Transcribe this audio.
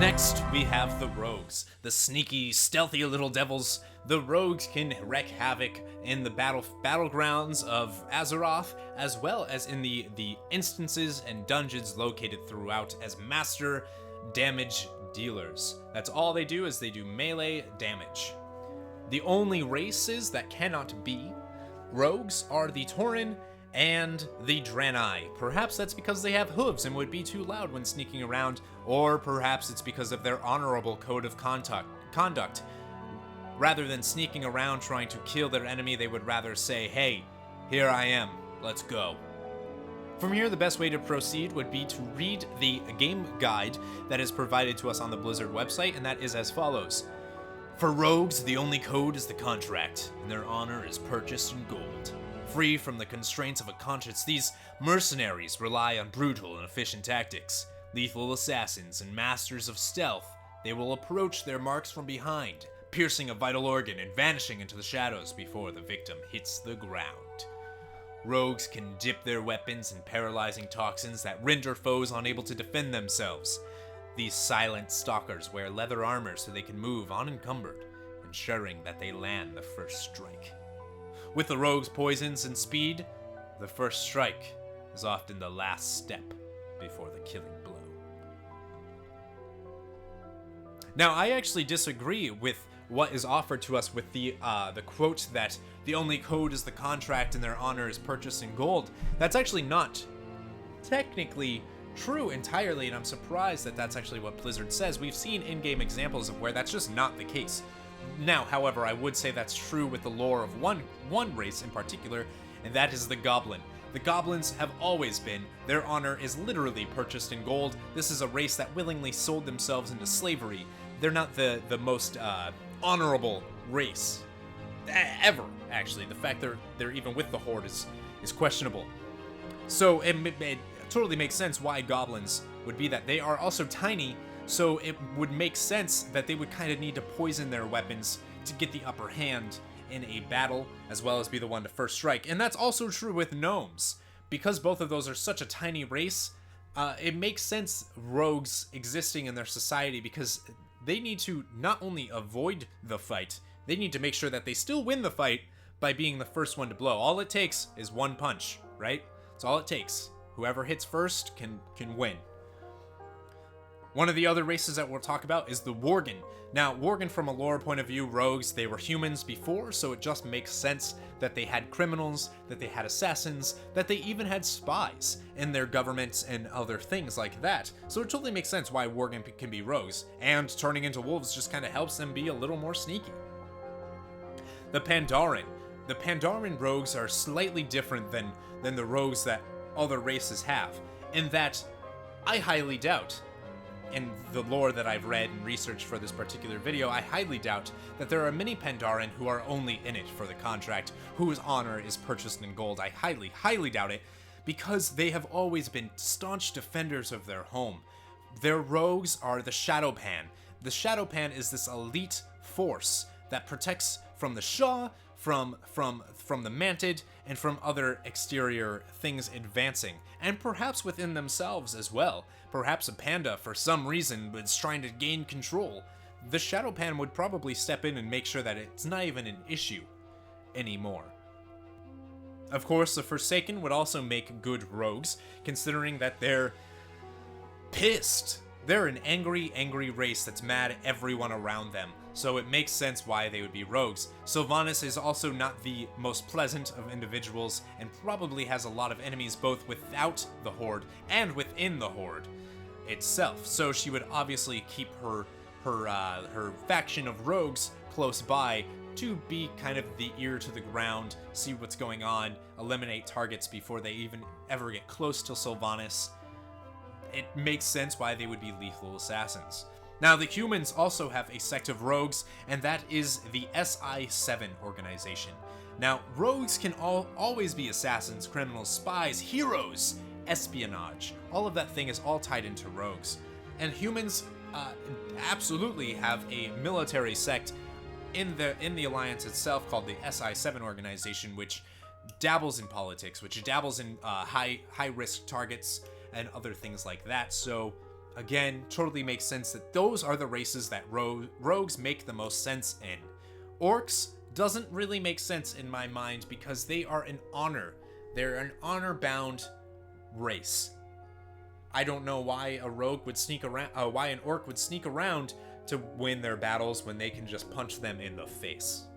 Next, we have the rogues, the sneaky, stealthy little devils. The rogues can wreak havoc in the battlegrounds of Azeroth, as well as in the instances and dungeons located throughout as master damage dealers. That's all they do, is they do melee damage. The only races that cannot be rogues are the Tauren and the Draenei. Perhaps that's because they have hooves and would be too loud when sneaking around, or perhaps it's because of their honorable code of conduct. Rather than sneaking around trying to kill their enemy, they would rather say, hey, here I am, let's go. From here, the best way to proceed would be to read the game guide that is provided to us on the Blizzard website, and that is as follows. For rogues, the only code is the contract, and their honor is purchased in gold. Free from the constraints of a conscience, these mercenaries rely on brutal and efficient tactics. Lethal assassins and masters of stealth, they will approach their marks from behind, piercing a vital organ and vanishing into the shadows before the victim hits the ground. Rogues can dip their weapons in paralyzing toxins that render foes unable to defend themselves. These silent stalkers wear leather armor so they can move unencumbered, ensuring that they land the first strike. With the rogue's poisons and speed, the first strike is often the last step before the killing blow. Now, I actually disagree with what is offered to us with the quote that the only code is the contract and their honor is purchased in gold. That's actually not technically true entirely, and I'm surprised that that's actually what Blizzard says. We've seen in-game examples of where that's just not the case. Now, however, I would say that's true with the lore of one race in particular, and that is the Goblin. The Goblins have always been. Their honor is literally purchased in gold. This is a race that willingly sold themselves into slavery. They're not the most honorable race ever, actually. The fact they're even with the Horde is questionable. So it totally makes sense why Goblins would be that. They are also tiny, so it would make sense that they would kind of need to poison their weapons to get the upper hand in a battle, as well as be the one to first strike. And that's also true with gnomes. Because both of those are such a tiny race, it makes sense rogues existing in their society, because they need to not only avoid the fight, they need to make sure that they still win the fight by being the first one to blow. All it takes is one punch, right? That's all it takes. Whoever hits first can win. One of the other races that we'll talk about is the Worgen. Now, Worgen, from a lore point of view, rogues, they were humans before, so it just makes sense that they had criminals, that they had assassins, that they even had spies in their governments and other things like that. So it totally makes sense why Worgen can be rogues, and turning into wolves just kind of helps them be a little more sneaky. The Pandaren. The Pandaren rogues are slightly different than the rogues that other races have, in that I highly doubt, in the lore that I've read and researched for this particular video, I highly doubt that there are many Pandaren who are only in it for the contract, whose honor is purchased in gold. I highly, highly doubt it, because they have always been staunch defenders of their home. Their rogues are the Shadowpan. The Shadowpan is this elite force that protects from the Shah, from the Mantid, and from other exterior things advancing, and perhaps within themselves as well. Perhaps a panda, for some reason, is trying to gain control. The Shadowpan would probably step in and make sure that it's not even an issue anymore. Of course, the Forsaken would also make good rogues, considering that they're pissed. They're an angry, angry race that's mad at everyone around them, so it makes sense why they would be rogues. Sylvanas is also not the most pleasant of individuals, and probably has a lot of enemies both without the Horde and within the Horde itself, so she would obviously keep her faction of rogues close by to be kind of the ear to the ground, see what's going on, eliminate targets before they even ever get close to Sylvanas. It makes sense why they would be lethal assassins. Now, the humans also have a sect of rogues, and that is the SI7 organization. Now, rogues can always be assassins, criminals, spies, heroes, espionage. All of that thing is all tied into rogues. And humans absolutely have a military sect in the alliance itself called the SI7 organization, which dabbles in politics, which dabbles in high risk targets and other things like that. So Again, totally makes sense that those are the races that rogues make the most sense in. Orcs doesn't really make sense in my mind because they are an honor. They're an honor-bound race. I don't know why a rogue would sneak around, why an orc would sneak around to win their battles when they can just punch them in the face.